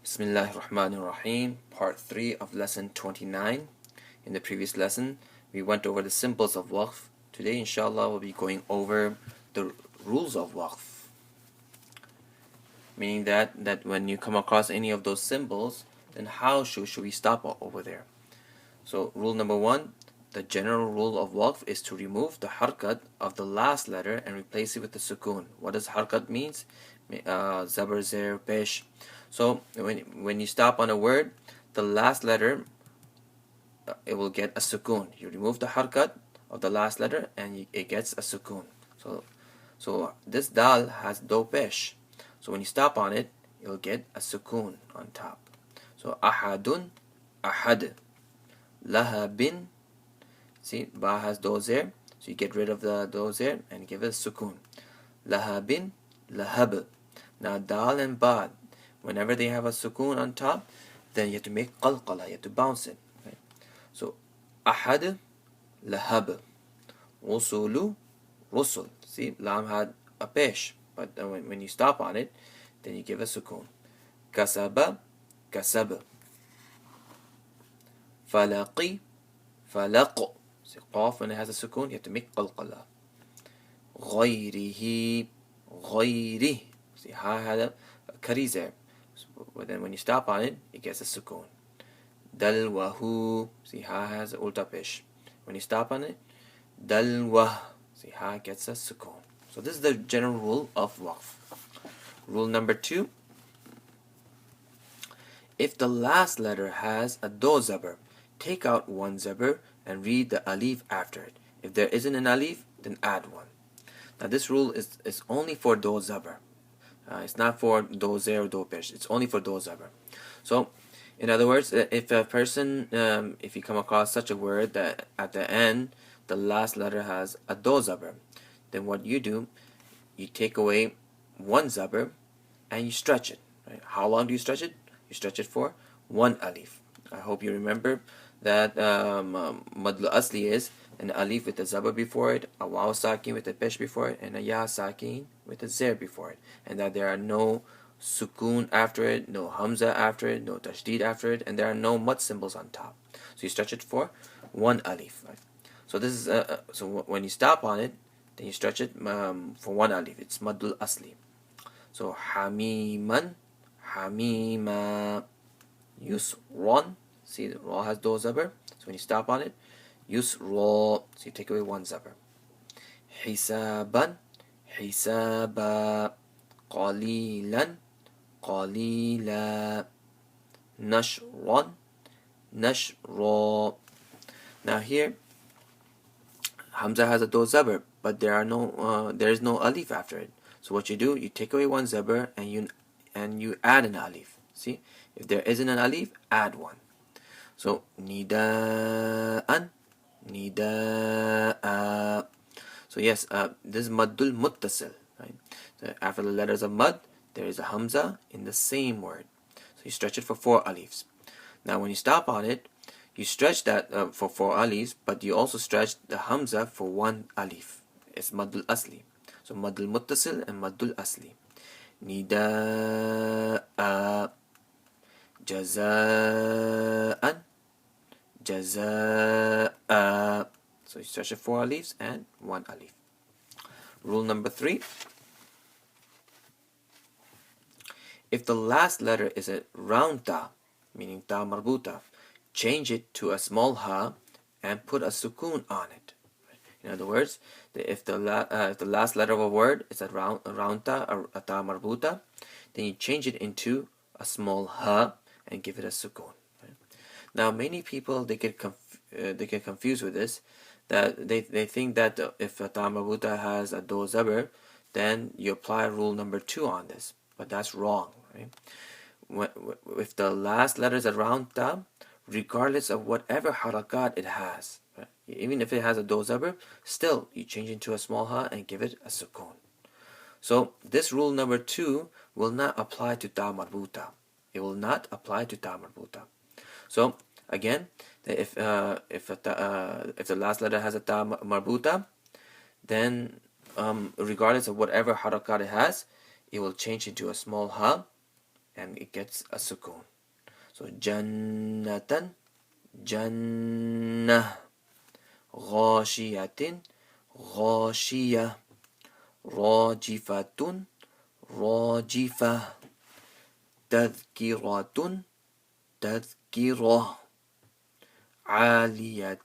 Bismillahir Rahmanir Rahim, part 3 of lesson 29. In the previous lesson, we went over the symbols of waqf. Today, inshallah, we'll be going over the rules of waqf. Meaning that when you come across any of those symbols, then how should we stop over there? So, rule number 1, the general rule of waqf is to remove the harkat of the last letter and replace it with the sukoon. What does harkat means? Zabar, zer, pesh. So when you stop on a word, the last letter it will get a sukoon. You remove the harkat of the last letter and it gets a sukoon. So this dal has do pesh. So when you stop on it, you'll get a sukoon on top. So ahadun, ahad. Lahabin. See, ba has do zer, so you get rid of the do zer and give it a sukoon. Lahabin, lahab. Now dal and ba, whenever they have a sukoon on top, then you have to make qalqala, you have to bounce it. Okay? So ahad, lahab. Usulu, rusul. See, lam had a pesh, but when you stop on it, then you give a sukoon. Kasaba, kasab. Falaqi, falaq. See, qaf, when it has a sukoon, you have to make qalqala. Ghayrihi, ghayri. See, ha had a karizer. But then when you stop on it, it gets a sukoon. Dalwahu. See, ha has a ulta pesh. When you stop on it, dalwah. See, ha gets a sukoon. So this is the general rule of waqf. Rule number 2. If the last letter has a do zabar, take out one zabar and read the alif after it. If there isn't an alif, then add one. Now this rule is only for do zabar. It's not for do zer or do pesh. It's only for do zabar. So, in other words, if a person, if you come across such a word that at the end the last letter has a do zabar, then what you do, you take away one zabar and you stretch it. Right? How long do you stretch it? You stretch it for one alif. I hope you remember that madlu asli is an alif with a zabar before it, a waw sakin with a pesh before it, and a ya sakin with a zer before it, and that there are no sukoon after it, no hamza after it, no tashdid after it, and there are no mud symbols on top. So you stretch it for one alif. Right? So this is so when you stop on it, then you stretch it for one alif. It's madul asli. So hamiman, hamima, yusron. See, the ra has do zabar. So when you stop on it, yusra. So you take away one zabar. Hisaban, hisaba. Qalilan, qalila. Nashran, nashra. Now here, hamza has a do zabar, but there is no alif after it. So what you do, you take away one zabar and you add an alif. See, if there isn't an alif, add one. So nida'an, nida'a. So yes, this is maddul muttasil. Right? So after the letters of mad, there is a hamza in the same word. So you stretch it for 4 alifs. Now when you stop on it, you stretch that for 4 alifs, but you also stretch the hamza for 1 alif. It's maddul asli. So maddul muttasil and maddul asli. Nida'a, jaza'an, jaza'a. So you stretch it 4 alifs and 1 alif. Rule number 3. If the last letter is a round ta, meaning ta marbuta, change it to a small ha and put a sukoon on it. In other words, if the last letter of a word is a round ta, a ta marbuta, then you change it into a small ha and give it a sukoon. Right? Now, many people they get confused with this. That they think that if a ta marbuta has a do zabar, then you apply rule number 2 on this, but that's wrong. Right? If the last letter is a round ta, regardless of whatever harakat it has, right? Even if it has a do zabar, still you change it to a small ha and give it a sukoon. So this rule number 2 will not apply to ta marbuta. It will not apply to ta marbuta. So again, if the last letter has a ta marbuta, then regardless of whatever harakat it has, it will change into a small ha and it gets a sukoon. So jannatan, jannah. غاشية غاشية راجفة راجفة تذكرة تذكرة عالية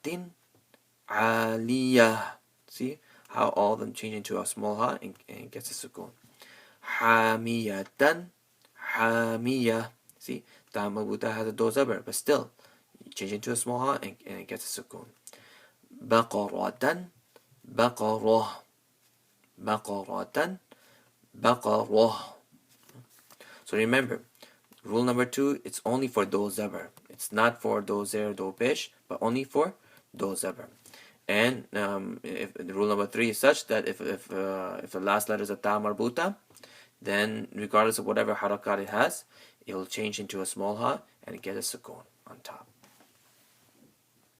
عالية. See how all of them change into a small ha and gets a sukoon. حامية حامية. See, the marbuta has a do zabar, but still you change into a small ha and it gets a sukoon. بقرة بقرة بقرة بقرة. So remember, rule number 2, it's only for do zabar. It's not for do zer, do pesh, but only for do zabar. And if the rule number 3 is such that if the last letter is a ta marbuta, then regardless of whatever harakat it has, it will change into a small ha and get a sukoon on top.